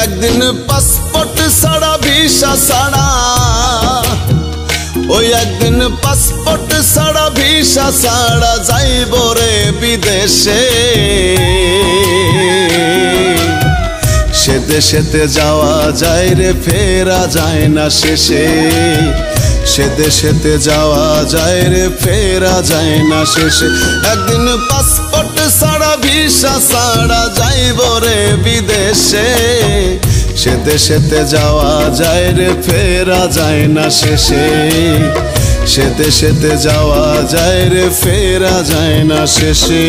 একদিন পাসপোর্ট ছাড়া ভিসা ছাড়া, ওই একদিন পাসপোর্ট ছাড়া ভিসা ছাড়া যাইব রে বিদেশে। সে দেশেতে যাওয়া যায় রে ফেরা যায় না শেষে, সে দেশেতে যাওয়া যায় রে ফেরা যায় না শেষে। একদিন পাসপোর্ট ছাড়া ভিসা ছাড়া যাইব রে বিদেশে, সে দেশেতে যাওয়া যায় রে ফেরা যায় না শেষে, সে দেশেতে যাওয়া যায় রে ফেরা যায় না শেষে।